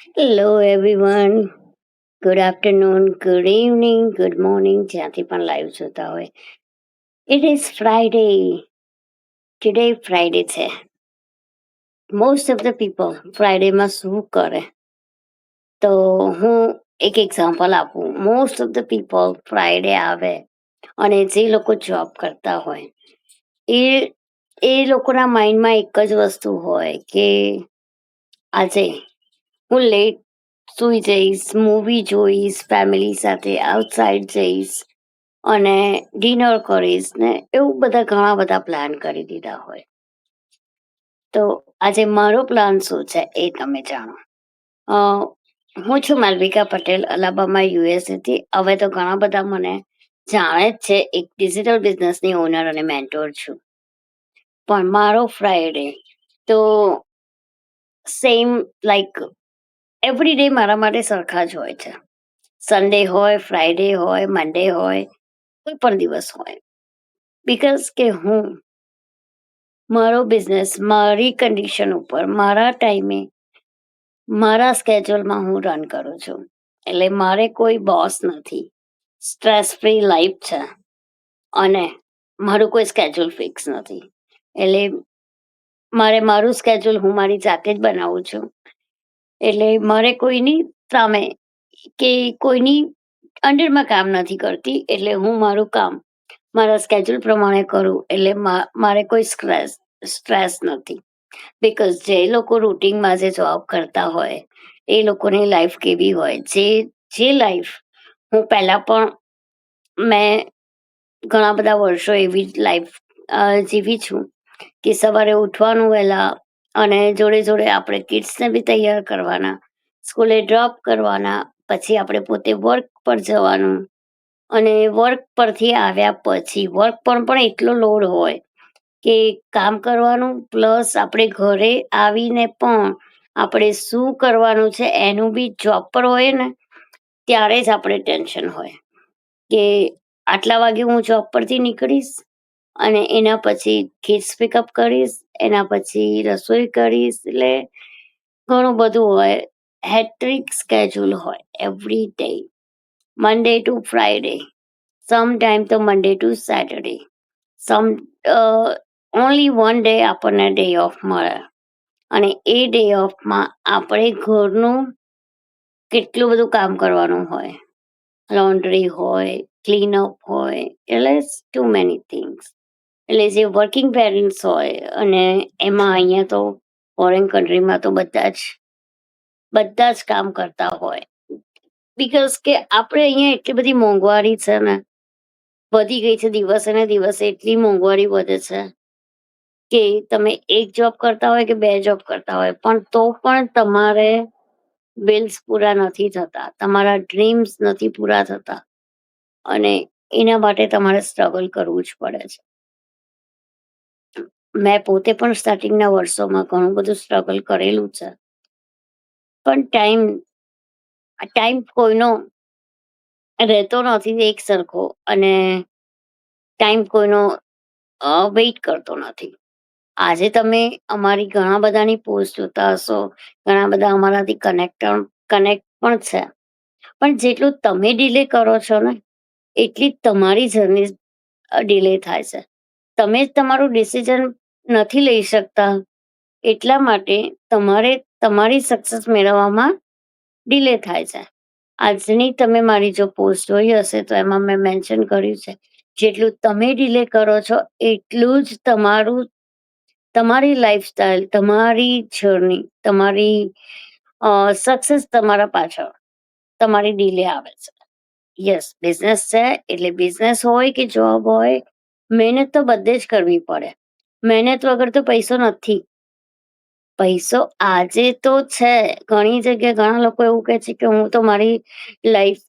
Hello, everyone. Good afternoon, good evening, good morning. જ્યાંથી પણ live જોતા હોય. It is Friday. Today Friday છે. Most of the people ફ્રાઈડેમાં શું કરે? તો હું એક એક્ઝામ્પલ આપું. Most of the people Friday આવે અને જે લોકો જોબ કરતા હોય એ એ લોકોના માઇન્ડમાં એક જ વસ્તુ હોય કે આજે હું લેટ સુઈ જઈશ, મૂવી જોઈશ, ફેમિલી સાથે આઉટસાઇડ જઈશ અને ડિનર કરીશ ને એવું બધા ઘણા બધા પ્લાન કરી દીધા હોય. તો આજે મારો પ્લાન શું છે એ તમે જાણો. અ, હું છું માલવિકા પટેલ, અલાબામા યુએસએથી. હવે તો ઘણા બધા મને જાણે જ છે. એક ડિજિટલ બિઝનેસની ઓનર અને મેન્ટોર છું. પણ મારો ફ્રાઈડે તો સેમ લાઈક એવરી ડે મારા માટે સરખા જ હોય છે. સન્ડે હોય, ફ્રાઈડે હોય, મંડે હોય, કોઈ પણ દિવસ હોય. બિકોઝ કે હું મારો બિઝનેસ મારી કન્ડિશન ઉપર મારા ટાઈમે મારા સ્કેડ્યુલમાં હું રન કરું છું. એટલે મારે કોઈ બોસ નથી. સ્ટ્રેસ ફ્રી લાઈફ છે અને મારું કોઈ સ્કેડ્યુલ ફિક્સ નથી. એટલે મારે મારું સ્કેડ્યુલ હું મારી જાતે જ બનાવું છું. એટલે મારે કોઈની સામે કે કોઈની અંડરમાં કામ નથી કરતી. એટલે હું મારું કામ મારા સ્કેડ્યુલ પ્રમાણે કરું. એટલે મારે કોઈ સ્ટ્રેસ નથી. બિકોઝ જે લોકો રૂટિનમાં જે જોબ કરતા હોય એ લોકોની લાઈફ કેવી હોય, જે લાઈફ હું પહેલાં પણ મેં ઘણા બધા વર્ષો એવી જ લાઈફ જીવી છું કે સવારે ઉઠવાનું વહેલા અને જોડે જોડે આપણે કિડ્સને બી તૈયાર કરવાના, સ્કૂલે ડ્રોપ કરવાના, પછી આપણે પોતે વર્ક પર જવાનું અને વર્ક પરથી આવ્યા પછી વર્ક પર પણ એટલો લોડ હોય કે કામ કરવાનું પ્લસ આપણે ઘરે આવીને પણ આપણે શું કરવાનું છે એનું બી જોબ પર હોય ને ત્યારે જ આપણે ટેન્શન હોય કે આટલા વાગે હું જોબ પરથી નીકળીશ અને એના પછી કિડ્સ પિકઅપ કરીશ, એના પછી રસોઈ કરીશ. એટલે ઘણું બધું હોય. હેટ્રિક સ્કેડ્યુલ હોય every day, Monday to Friday, some time તો Monday to Saturday, some only one day આપણને ડે ઓફ મળે અને એ ડે ઓફમાં આપણે ઘરનું કેટલું બધું કામ કરવાનું હોય. લોન્ડ્રી હોય, ક્લીનઅપ હોય, એટલે ટુ મેની થિંગ્સ. એટલે જે વર્કિંગ પેરેન્ટ્સ હોય અને એમાં અહીંયા તો ફોરેન કન્ટ્રીમાં તો બધા જ કામ કરતા હોય. બિકોઝ કે આપણે અહીંયા એટલી બધી મોંઘવારી છે ને, વધી ગઈ છે દિવસે ને દિવસે. એટલી મોંઘવારી વધે છે કે તમે એક જોબ કરતા હોય કે બે જોબ કરતા હોય પણ તો પણ તમારે બિલ્સ પૂરા નથી થતા, તમારા ડ્રીમ્સ નથી પૂરા થતા અને એના માટે તમારે સ્ટ્રગલ કરવું જ પડે છે. મેં પોતે પણ સ્ટાર્ટિંગના વર્ષોમાં ઘણું બધું સ્ટ્રગલ કરેલું છે. પણ ટાઈમ કોઈનો રહેતો નથી એક સરખો અને ટાઈમ કોઈનો વેઇટ કરતો નથી. આજે તમે અમારી ઘણા બધાની પોસ્ટ જોતા હશો, ઘણા બધા અમારાથી કનેક્ટ પણ છે. પણ જેટલું તમે ડિલે કરો છો ને એટલી જ તમારી જર્ની ડિલે થાય છે. તમે જ તમારું ડિસિઝન નથી લઈ શકતા એટલા માટે તમારે તમારી સક્સેસ મેળવવામાં ડિલે થાય છે. આજની તમે મારી જો પોસ્ટ જોઈ હશે તો એમાં મેં મેન્શન કર્યું છે જેટલું તમે ડિલે કરો છો એટલું જ તમારી લાઈફસ્ટાઈલ, તમારી જર્ની, તમારી સક્સેસ તમારા પાછળ તમારી ડીલે આવે છે. યસ, બિઝનેસ છે એટલે બિઝનેસ હોય કે જોબ હોય, મહેનત તો બધે જ કરવી પડે. મહેનત વગર તો પૈસો નથી. પૈસો આજે તો છે. ઘણી જગ્યાએ ઘણા લોકો એવું કહે છે કે હું તો મારી લાઈફ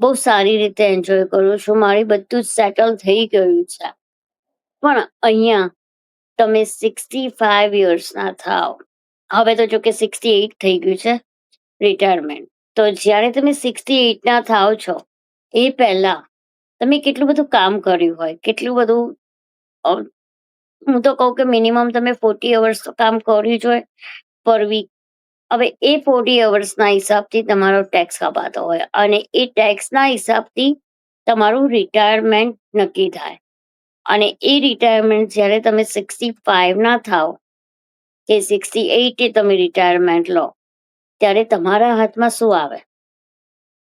બહુ સારી રીતે એન્જોય કરું છું, મારી બધું જ સેટલ થઈ ગયું છે. પણ અહીંયા તમે 65 યર્સના થાવ, હવે તો જો કે 68 થઈ ગયું છે રિટાયરમેન્ટ. તો જ્યારે તમે 68ના થાવ છો એ પહેલા તમે કેટલું બધું કામ કર્યું હોય, કેટલું બધું અ, હું તો કહું કે મિનિમમ તમે 40 અવર્સ તો કામ કર્યું જ હોય પર વીક. હવે એ 40 અવર્સના હિસાબથી તમારો ટેક્સ કપાતો હોય અને એ ટેક્સના હિસાબથી તમારું રિટાયરમેન્ટ નક્કી થાય. અને એ રિટાયરમેન્ટ જ્યારે તમે 65 ના થાવ કે 68 તમે રિટાયરમેન્ટ લો, ત્યારે તમારા હાથમાં શું આવે?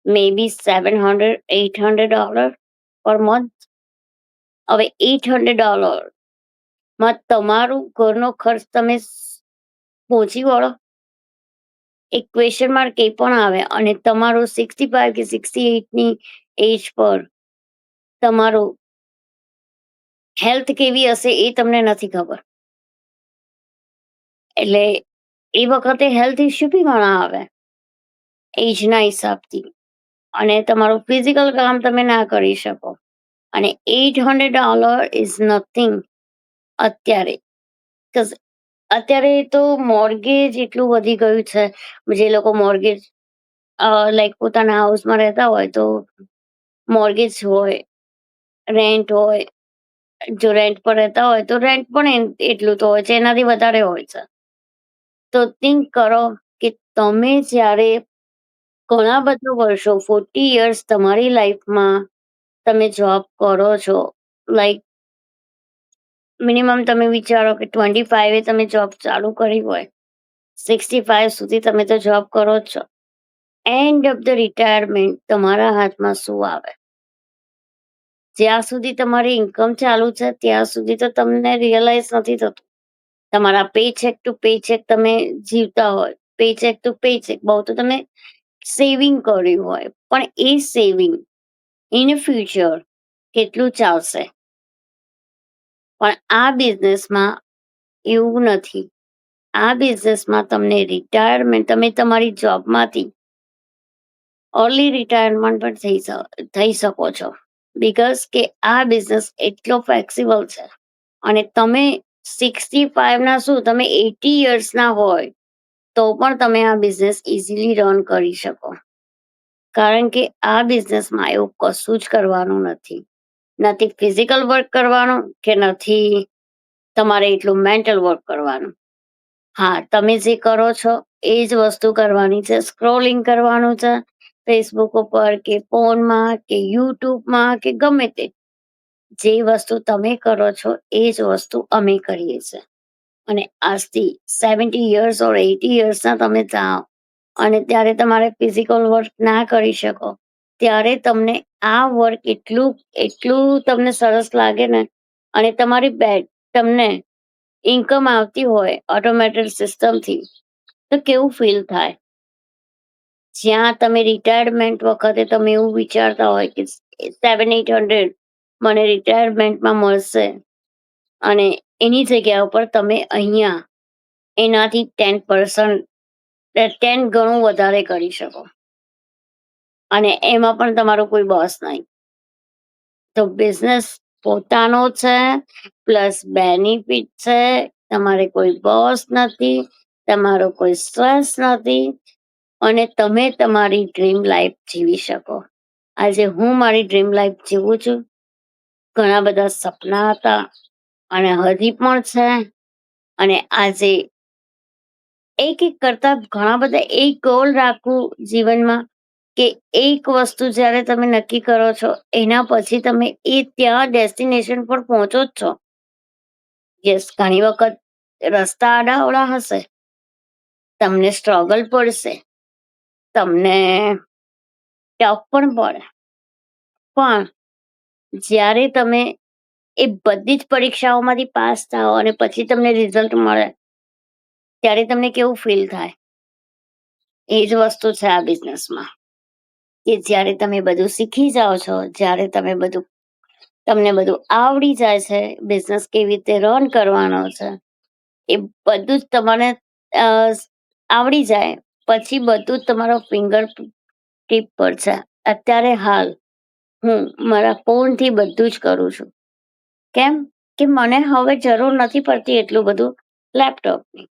મે બી $700-800 પર મંથ. હવે $800 માં તમારું ઘરનો ખર્ચ તમે પહોંચી વળો? એક ક્વેશ્ચન માર્ક એ પણ આવે અને તમારું 65 કે 68ની એજ પર તમારું હેલ્થ કેવી હશે એ તમને નથી ખબર. એટલે એ વખતે હેલ્થ ઇશ્યુ બી ઘણા આવે એજના હિસાબથી. અને તમારું ફિઝિકલ કામ તમે ના કરી શકો. અને $800 ઇઝ નથિંગ અત્યારે. Cause અત્યારે તો મોર્ગેજ એટલું વધી ગયું છે. જે લોકો મોર્ગેજ લાઈક પોતાના હાઉસમાં રહેતા હોય તો મોર્ગેજ હોય, રેન્ટ હોય. જો રેન્ટ પર રહેતા હોય તો રેન્ટ પણ એટલું તો હોય છે, એનાથી વધારે હોય છે. તો થિંક કરો કે તમે જ્યારે ઘણા બધા વર્ષો 40 યર્સ તમારી લાઈફમાં તમે જોબ કરો છો, લાઈક મિનિમમ તમે વિચારો કે 25 એ તમે જોબ ચાલુ કરી હોય, 65 સુધી તમે તો જોબ કરો જ છો. એન્ડ ઓફ ધ રિટાયરમેન્ટ તમારા હાથમાં શું આવે? જ્યાં સુધી તમારી ઇન્કમ ચાલુ છે ત્યાં સુધી તો તમને રિયલાઇઝ નથી થતું. તમારા pay check to pay check તમે જીવતા હોય, pay check to pay check બહુ તો તમે સેવિંગ કર્યું હોય, પણ એ સેવિંગ ઇન ફ્યુચર કેટલું ચાલશે? પણ આ બિઝનેસમાં એવું નથી. આ બિઝનેસમાં તમને રિટાયરમેન્ટ તમે તમારી જોબમાંથી અર્લી રિટાયરમેન્ટ પણ થઈ શકો છો. બિકોઝ કે આ બિઝનેસ એટલો ફ્લેક્સિબલ છે. અને તમે 65 ના શું તમે 80 યર્સના હોય તો પણ તમે આ બિઝનેસ ઇઝીલી રન કરી શકો. કારણ કે આ બિઝનેસમાં એવું કશું જ કરવાનું નથી. નથી ફિઝિકલ વર્ક કરવાનું કે નથી તમારે એટલું મેન્ટલ વર્ક કરવાનું. હા, તમે જે કરો છો એ જ વસ્તુ કરવાની છે. સ્ક્રોલિંગ કરવાનું છે ફેસબુક ઉપર કે ફોનમાં કે યુટ્યુબમાં કે ગમે તે. જે વસ્તુ તમે કરો છો એ જ વસ્તુ અમે કરીએ છીએ. અને આજથી 70 યર્સ ઓર 80 યર્સના તમે જાઓ અને ત્યારે તમારે ફિઝિકલ વર્ક ના કરી શકો, ત્યારે તમને આ વર્ક એટલું એટલું તમને સરસ લાગે ને. અને તમારી તમને ઇન્કમ આવતી હોય ઓટોમેટેડ સિસ્ટમથી, તો કેવું ફીલ થાય? જ્યાં તમે રિટાયરમેન્ટ વખતે તમે એવું વિચારતા હોય કે 700-800 મને રિટાયરમેન્ટમાં મળશે અને એની જગ્યા ઉપર તમે અહીંયા એનાથી 10% 10 ગણું વધારે કરી શકો. અને એમાં પણ તમારો કોઈ બોસ નહીં. તો બિઝનેસ પોતાનો છે, પ્લસ બેનિફિટ છે. તમારે કોઈ બોસ નથી, તમારો કોઈ સ્ટ્રેસ નથી અને તમે તમારી ડ્રીમ લાઈફ જીવી શકો. આજે હું મારી ડ્રીમ લાઈફ જીવું છું. ઘણા બધા સપના હતા અને હજી પણ છે. અને આજે એક કરતા ઘણા બધા એક ગોલ રાખવું જીવનમાં, કે એક વસ્તુ જ્યારે તમે નક્કી કરો છો એના પછી તમે એ ત્યાં ડેસ્ટિનેશન પર પહોંચો જ છો. યસ, ઘણી વખત રસ્તા આડાઅવળા હશે, તમને સ્ટ્રગલ પડશે, તમને ટફ પણ પડે. પણ જ્યારે તમે એ બધી જ પરીક્ષાઓમાંથી પાસ થાઓ અને પછી તમને રિઝલ્ટ મળે, ત્યારે તમને કેવું ફીલ થાય? એ જ વસ્તુ છે આ બિઝનેસમાં. કે જ્યારે તમે બધું શીખી જાઓ છો, જ્યારે તમને બધું આવડી જાય છે, બિઝનેસ કેવી રીતે રન કરવાનો છે, એ બધું જ તમને અ, આવડી જાય પછી બધું જ તમારો ફિંગર ટીપ પર છે. અત્યારે હાલ હું મારા ફોનથી બધું જ કરું છું. કેમ? કે મને હવે જરૂર નથી પડતી એટલું બધું લેપટોપની.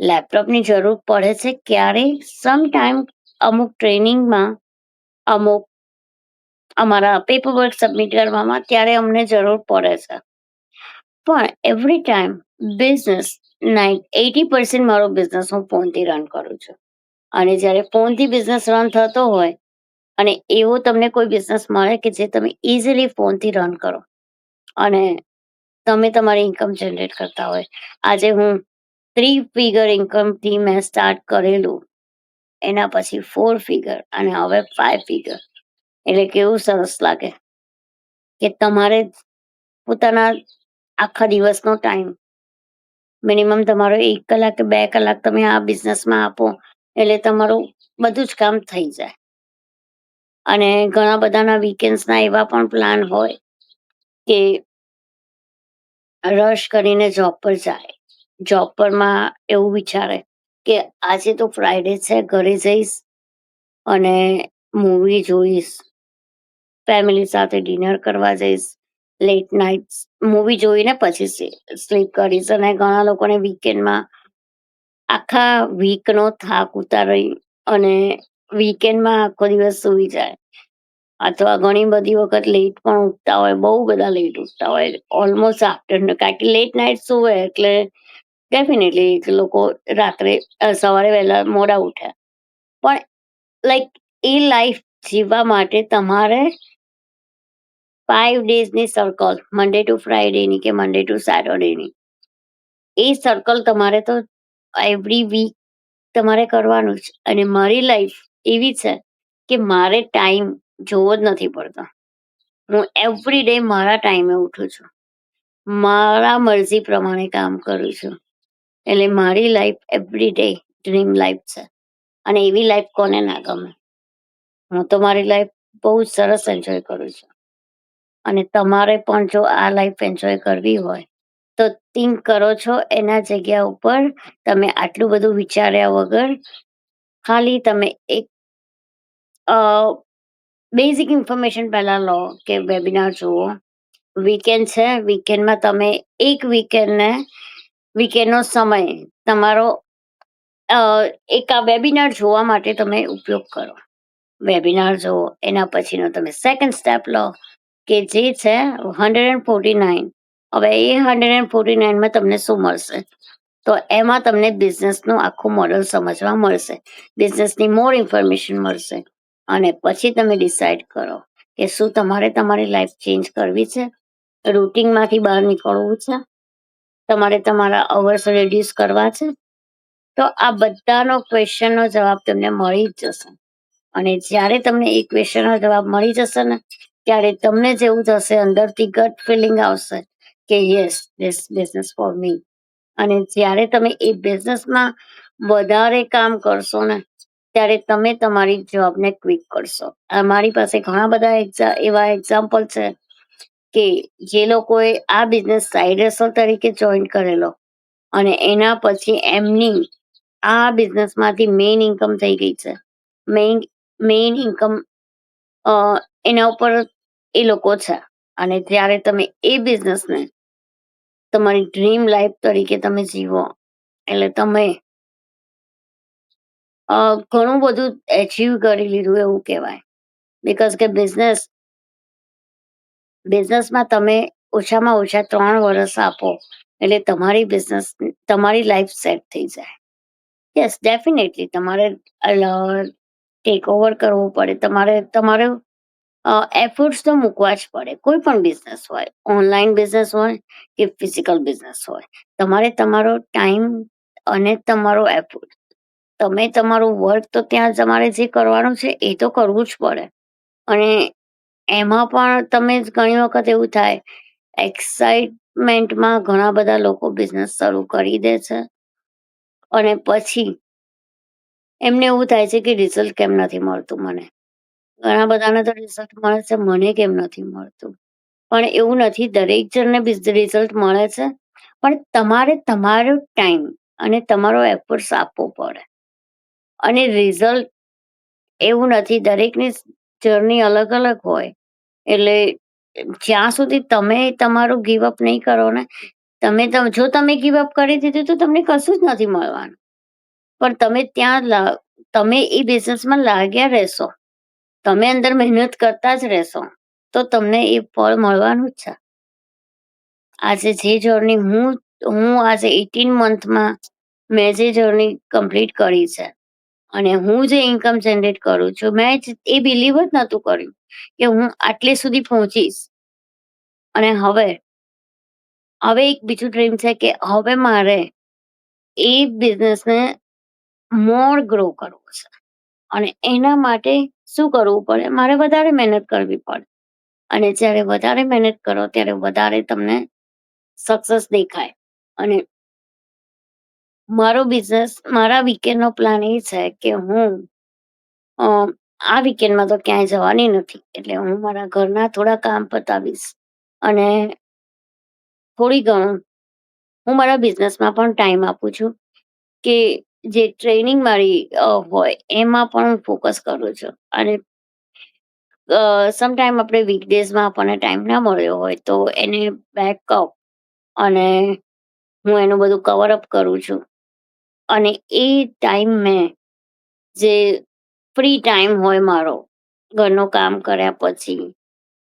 લેપટોપની જરૂર પડે છે ક્યારે? સમ ટાઈમ અમુક ટ્રેનિંગમાં, અમુક અમારા પેપર વર્ક સબમિટ કરવામાં ત્યારે અમને જરૂર પડે છે. પણ એવરી ટાઈમ બિઝનેસ 80% મારો બિઝનેસ હું ફોનથી રન કરું છું. અને જ્યારે ફોનથી બિઝનેસ રન થતો હોય અને એવો તમને કોઈ બિઝનેસ મળે કે જે તમે ઇઝીલી ફોનથી રન કરો અને તમે તમારી ઇન્કમ જનરેટ કરતા હોય. આજે હું 3 ફિગર ઇન્કમથી મેં સ્ટાર્ટ કરેલું. એના પછી 4 ફિગર અને હવે 5 ફિગર. એટલે કેવું સરસ લાગે કે તમારે પોતાના આખા દિવસનો ટાઈમ મિનિમમ તમારો 1 કલાક કે 2 કલાક તમે આ બિઝનેસમાં આપો, એટલે તમારું બધું જ કામ થઈ જાય. અને ઘણા બધાના વીકેન્ડ્સના એવા પણ પ્લાન હોય કે રશ કરીને જોબ પર જાય. જોબ પરમાં એવું વિચારે કે આજે તો ફ્રાઈડે છે, ઘરે જઈશ અને મૂવી જોઈશ, ફેમિલી સાથે ડિનર કરવા જઈશ, લેટ નાઈટ્સ મૂવી જોઈને પછી સ્લીપ કરીશ. અને ઘણા લોકોને વીકેન્ડમાં આખા વીકનો થાક ઉતારી અને વીકેન્ડમાં આખો દિવસ સૂઈ જાય. અથવા ઘણી બધી વખત લેટ પણ ઉઠતા હોય, બહુ બધા લેટ ઉઠતા હોય. ઓલમોસ્ટ આફ્ટરનૂન, કારણ કે લેટ નાઈટ સૂવે એટલે ડેફિનેટલી લોકો રાત્રે સવારે વહેલા મોડા ઉઠે. પણ લાઈક એ લાઈફ જીવવા માટે તમારે 5 ડેઝની સર્કલ, મંડે ટુ ફ્રાઈડેની કે મંડે ટુ સેટરડેની, એ સર્કલ તમારે તો એવરી વીક તમારે કરવાનું જ. અને મારી લાઈફ એવી છે કે મારે ટાઈમ જોવો જ નથી પડતો. હું એવરી ડે મારા ટાઈમે ઉઠું છું. મારા મરજી પ્રમાણે કામ કરું છું. એટલે મારી life every day dream life છે. અને એવી લાઈફ કોને ના ગમે? હું તો મારી લાઈફ બહુ સરસ એન્જોય કરું છું. અને તમારે પણ જો આ લાઈફ એન્જોય કરવી હોય તો થિંક કરો છો એના જગ્યા ઉપર તમે આટલું બધું વિચાર્યા વગર ખાલી તમે એક બેઝિક ઇન્ફોર્મેશન પહેલા લો કે વેબિનાર જુઓ. વીકેન્ડ છે, વીકેન્ડમાં તમે એક વીકેન્ડનો સમય તમારો એક આ વેબિનાર જોવા માટે તમે ઉપયોગ કરો. વેબિનાર જુઓ, એના પછીનો તમે સેકન્ડ સ્ટેપ લો કે જે છે 149. હવે એ 149માં તમને શું મળશે? તો એમાં તમને બિઝનેસનું આખું મોડલ સમજવા મળશે. બિઝનેસની મોર ઇન્ફોર્મેશન મળશે. અને પછી તમે ડિસાઈડ કરો કે શું તમારે તમારી લાઈફ ચેન્જ કરવી છે, રૂટિનમાંથી બહાર નીકળવું છે, તમારે તમારા અવર્સ રિડ્યુસ કરવા છે. તો આ બધાનો ક્વેશ્ચનનો જવાબ તમને મળી જ જશે. અને જ્યારે તમને એ ક્વેશ્ચનનો જવાબ મળી જશે ને, ત્યારે તમને જેવું થશે, અંદરથી ગટ ફિલિંગ આવશે કે yes, this business for me. અને જ્યારે તમે એ બિઝનેસમાં વધારે કામ કરશો ને, ત્યારે તમે તમારી જોબને ક્વિક કરશો. મારી પાસે ઘણા બધા એવા એક્ઝામ્પલ છે કે જે લોકોએ આ બિઝનેસ સાઈડ હસલ તરીકે જોઈન કરેલો અને એના પછી એમની આ બિઝનેસમાંથી મેઇન ઇન્કમ થઈ ગઈ છે. મેઇન ઇન્કમ એના ઉપર એ લોકો છે. અને જ્યારે તમે એ બિઝનેસને તમારી ડ્રીમ લાઈફ તરીકે તમે જીવો, એટલે તમે ઘણું બધું એચીવ કરી લીધું એવું કહેવાય. બિકોઝ કે બિઝનેસમાં તમે ઓછામાં ઓછા 3 વર્ષ આપો એટલે તમારી લાઈફ સેટ થઈ જાય. યસ, ડેફિનેટલી તમારે ટેક ઓવર કરવું પડે. તમારે એફર્ટ્સ તો મૂકવા જ પડે. કોઈ પણ બિઝનેસ હોય, ઓનલાઈન બિઝનેસ હોય કે ફિઝિકલ બિઝનેસ હોય. તમારે તમારો ટાઈમ અને તમારો એફર્ટ, તમે તમારું વર્ક તો ત્યાં તમારે જે કરવાનું છે એ તો કરવું જ પડે. અને એમાં પણ તમે ઘણી વખત એવું થાય, એક્સાઇટમેન્ટમાં ઘણા બધા લોકો બિઝનેસ શરૂ કરી દે છે અને પછી એમને એવું થાય છે કે રિઝલ્ટ કેમ નથી મળતું મને. ઘણા બધાને તો રિઝલ્ટ મળે છે, મને કેમ નથી મળતું? પણ એવું નથી, દરેક જણને રિઝલ્ટ મળે છે. પણ તમારે તમારો ટાઈમ અને તમારો એફર્ટ્સ આપવો પડે. અને રિઝલ્ટ એવું નથી, દરેકની જર્ની અલગ અલગ હોય. એટલે જ્યાં સુધી તમે તમારું ગીવ અપ નહીં કરો ને, જો તમે ગીવ અપ કરી દીધું તો તમને કશું જ નથી મળવાનું. પણ તમે એ બિઝનેસમાં લાગ્યા રહેશો, તમે અંદર મહેનત કરતા જ રહેશો, તો તમને એ ફળ મળવાનું જ છે. આજે જે જર્ની હું હું આજે 18 મંથમાં મેં જે જર્ની કમ્પ્લીટ કરી છે અને હું જે ઇન્કમ જનરેટ કરું છું, મેં એ બિલીવ જ નહોતું કર્યું કે હું આટલે સુધી પહોંચીશ. અને હવે એક બીજું ડ્રીમ છે કે હવે મારે એ બિઝનેસને મોર ગ્રો કરવો છે. અને એના માટે શું કરવું પડે? મારે વધારે મહેનત કરવી પડે. અને જ્યારે વધારે મહેનત કરો ત્યારે વધારે તમને સક્સેસ દેખાય. અને મારો બિઝનેસ, મારા વીકેન્ડનો પ્લાન એ છે કે હું અ, આ વીકેન્ડમાં તો ક્યાંય જવાની નથી. એટલે હું મારા ઘરના થોડા કામ પતાવીશ અને થોડી ઘણું હું મારા બિઝનેસમાં પણ ટાઈમ આપું છું કે જે ટ્રેનિંગ મારી હોય એમાં પણ હું ફોકસ કરું છું. અને સમટાઈમ આપણે વીકડેઝમાં આપણને ટાઈમ ના મળ્યો હોય તો એને બેકઅપ અને હું એનું બધું કવર અપ કરું છું. અને એ ટાઈમ મેં જે ફ્રી ટાઈમ હોય મારો, ઘરનું કામ કર્યા પછી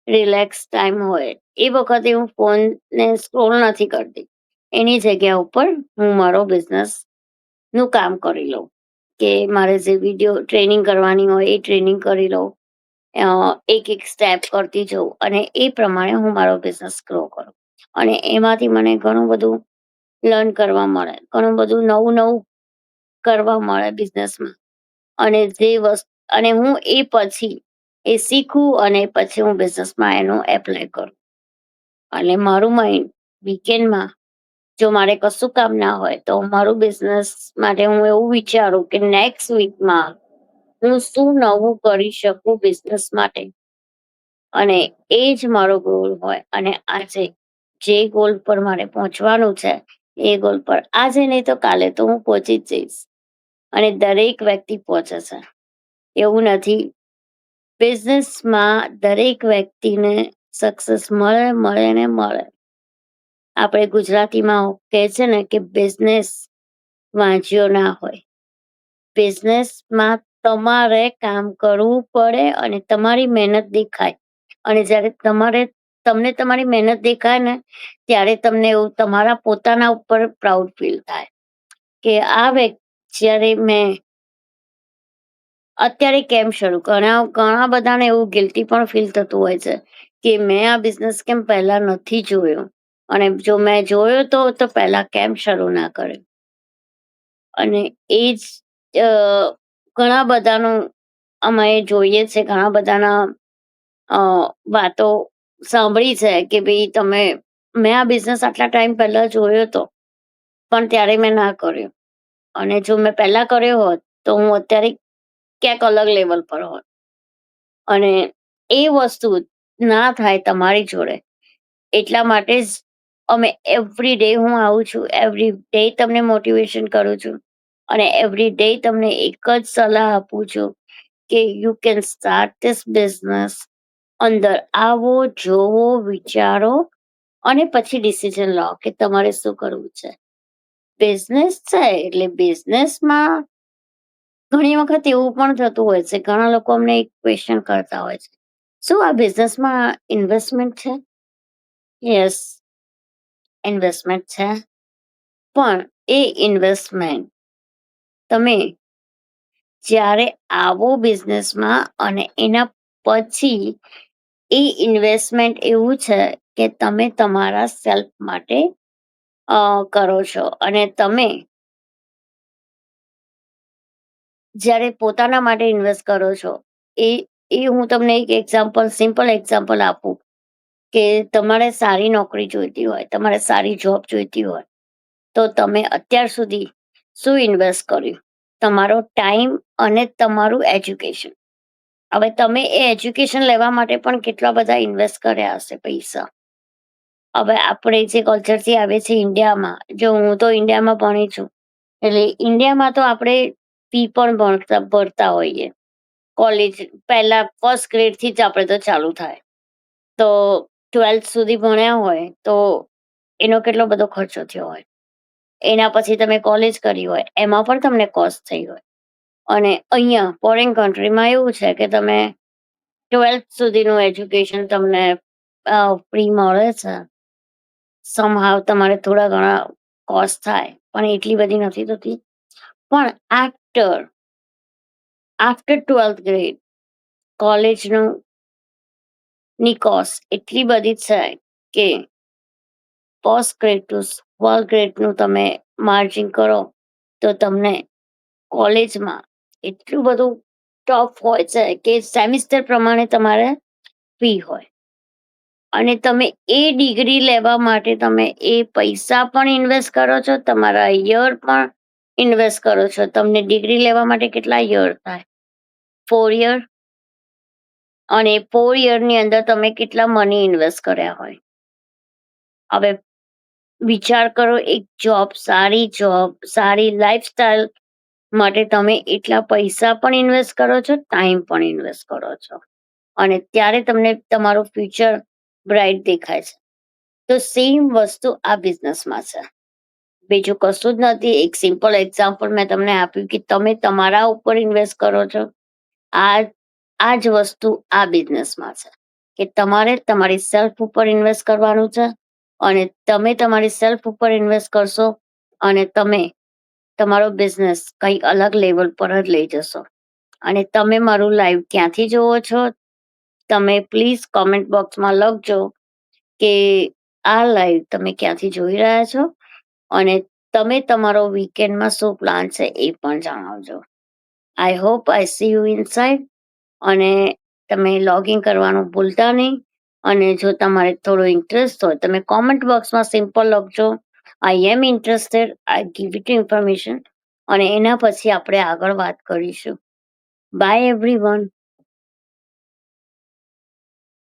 રિલેક્સ ટાઈમ હોય, એ વખતે હું ફોનને સ્ક્રોલ નથી કરતી. એની જગ્યા ઉપર હું મારો બિઝનેસનું કામ કરી લઉં. કે મારે જે વિડીયો ટ્રેનિંગ કરવાની હોય એ ટ્રેનિંગ કરી લઉં. એક સ્ટેપ કરતી જઉં અને એ પ્રમાણે હું મારો બિઝનેસ ગ્રો કરું. અને એમાંથી મને ઘણું બધું લર્ન કરવા મળે, ઘણું બધું નવું-નવું કરવા મળે બિઝનેસમાં. અને અને હું એ પછી એ શીખું અને પછી હું બિઝનેસમાં એનું એપ્લાય કરું. અને મારું માઇન્ડ વીકેન્ડમાં જો મારે કશું કામ ના હોય તો મારું બિઝનેસ માટે હું એવું વિચારું કે નેક્સ્ટ વીકમાં હું શું નવું કરી શકું બિઝનેસ માટે. અને એ જ મારો ગોલ હોય. અને આજે જે ગોલ પર મારે પહોંચવાનું છે, એ ગોલ પર આજે નહીં તો કાલે તો હું પહોંચી જ જઈશ. અને દરેક વ્યક્તિ પહોંચે છે. એવું નથી. બિઝનેસમાં દરેક વ્યક્તિને સક્સેસ મળે, મળે ને મળે. આપણે ગુજરાતીમાં કહે છે ને કે બિઝનેસ વાંચ્યો ના હોય. બિઝનેસમાં તમારે કામ કરવું પડે અને તમારી મહેનત દેખાય. અને જ્યારે તમને તમારી મહેનત દેખાય ને, ત્યારે તમને એવું તમારા પોતાના ઉપર પ્રાઉડ ફીલ થાય કે જ્યારે મેં અત્યારે કેમ શરૂ ઘણા ઘણા બધાને એવું ગિલ્ટી પણ ફીલ થતું હોય છે કે મેં આ બિઝનેસ કેમ પહેલા નથી જોયો. અને જો મેં જોયો તો પહેલા કેમ શરૂ ના કર્યો. અને એ જ ઘણા બધાનું અમે જોઈએ છે, ઘણા બધાના વાતો સાંભળી છે કે ભાઈ મેં આ બિઝનેસ આટલા ટાઈમ પહેલા જોયો હતો, પણ ત્યારે મેં ના કર્યો. અને જો મેં પહેલા કર્યો હોત તો હું અત્યારે ક્યાંક અલગ લેવલ પર હોત. અને એ વસ્તુ ના થાય તમારી જોડે. એટલા માટે જ અમે એવરી ડે હું આવું છું. એવરી ડે તમને મોટિવેશન કરું છું. અને એવરી ડે તમને એક જ સલાહ આપું છું કે you can start this business. અંદર આવો, જોવો, વિચારો અને પછી ડિસિઝન લો કે તમારે શું કરવું છે. બિઝનેસ છે એટલે બિઝનેસમાં ઘણી વખત એવું પણ થતું હોય છે. ઘણા લોકો અમને એક ક્વેશ્ચન કરતા હોય છે, "શું આ બિઝનેસમાં ઇન્વેસ્ટમેન્ટ છે?" યસ, ઇન્વેસ્ટમેન્ટ છે. પણ એ ઇન્વેસ્ટમેન્ટ તમે જ્યારે આવો બિઝનેસમાં અને એના પછી એ ઇન્વેસ્ટમેન્ટ એવું છે કે તમે તમારા સેલ્ફ માટે કરો છો. અને તમે જ્યારે પોતાના માટે ઇન્વેસ્ટ કરો છો, એ એ હું તમને એક સિમ્પલ એક્ઝામ્પલ આપું કે તમારે સારી નોકરી જોઈતી હોય, તમારે સારી જોબ જોઈતી હોય, તો તમે અત્યાર સુધી શું ઇન્વેસ્ટ કર્યું? તમારો ટાઈમ અને તમારું એજ્યુકેશન. હવે તમે એ એજ્યુકેશન લેવા માટે પણ કેટલા બધા ઇન્વેસ્ટ કર્યા હશે પૈસા. હવે આપણે જે કલ્ચરથી આવે છે ઇન્ડિયામાં, જો હું તો ઇન્ડિયામાં ભણી છું, એટલે ઇન્ડિયામાં તો આપણે ફી પણ ભરતા હોઈએ. કોલેજ પહેલા ફર્સ્ટ ગ્રેડથી જ આપણે તો ચાલુ થાય. તો 12th સુધી ભણ્યા હોય તો એનો કેટલો બધો ખર્ચો થયો હોય. એના પછી તમે કોલેજ કરી હોય, એમાં પણ તમને કોસ્ટ થઈ હોય. અને અહીંયા ફોરેન કન્ટ્રીમાં એવું છે કે તમે 12th સુધીનું એજ્યુકેશન તમને ફ્રી મળે છે. સમહાવ તમારે થોડા ઘણા કોસ્ટ થાય પણ એટલી બધી નથી થતી. પણ આફ્ટર 12th ગ્રેડ કોલેજનું ની કોસ્ટ એટલી બધી થાય કે પોસ્ટ ગ્રેડ ટુ 12th ગ્રેડનું તમે માર્જિન કરો તો તમને કોલેજમાં એટલું બધું ટફ હોય છે કે સેમિસ્ટર પ્રમાણે તમારે ફી હોય અને તમે એ ડિગ્રી લેવા માટે તમે એ પૈસા પણ ઇન્વેસ્ટ કરો છો, તમારા યર પણ ઇન્વેસ્ટ કરો છો. તમને ડિગ્રી લેવા માટે કેટલા યર થાય? 4 યર. અને 4 યરની અંદર તમે કેટલા મની ઇન્વેસ્ટ કર્યા હોય. હવે વિચાર કરો, એક જોબ, સારી લાઈફસ્ટાઈલ માટે તમે એટલા પૈસા પણ ઇન્વેસ્ટ કરો છો, ટાઈમ પણ ઇન્વેસ્ટ કરો છો અને ત્યારે તમને તમારું ફ્યુચર બ્રાઇટ દેખાય છે. તો સેમ વસ્તુ આ બિઝનેસમાં છે. બીજું કશું જ નથી. એક સિમ્પલ એક્ઝામ્પલ મેં તમને આપ્યું કે તમે તમારા ઉપર ઇન્વેસ્ટ કરો છો. આ આ જ વસ્તુ આ બિઝનેસમાં છે કે તમારે તમારી સેલ્ફ ઉપર ઇન્વેસ્ટ કરવાનું છે અને તમે તમારી સેલ્ફ ઉપર ઇન્વેસ્ટ કરશો અને તમે તમારો બિઝનેસ કંઈક અલગ લેવલ પર જ લઈ જશો. અને તમે મારું લાઈવ ક્યાંથી જોવો છો? તમે પ્લીઝ કોમેન્ટ બોક્સમાં લખજો કે આ લાઈવ તમે ક્યાંથી જોઈ રહ્યા છો અને તમે તમારો વીકેન્ડમાં શું પ્લાન છે એ પણ જણાવજો. I hope I C you inside અને તમે લોગિન કરવાનું ભૂલતા નહીં. અને જો તમારે થોડો ઇન્ટરેસ્ટ હોય તમે કોમેન્ટ બોક્સમાં સિમ્પલ લખજો, I am interested, I give it information અને એના પછી આપણે આગળ વાત કરીશું. Bye everyone.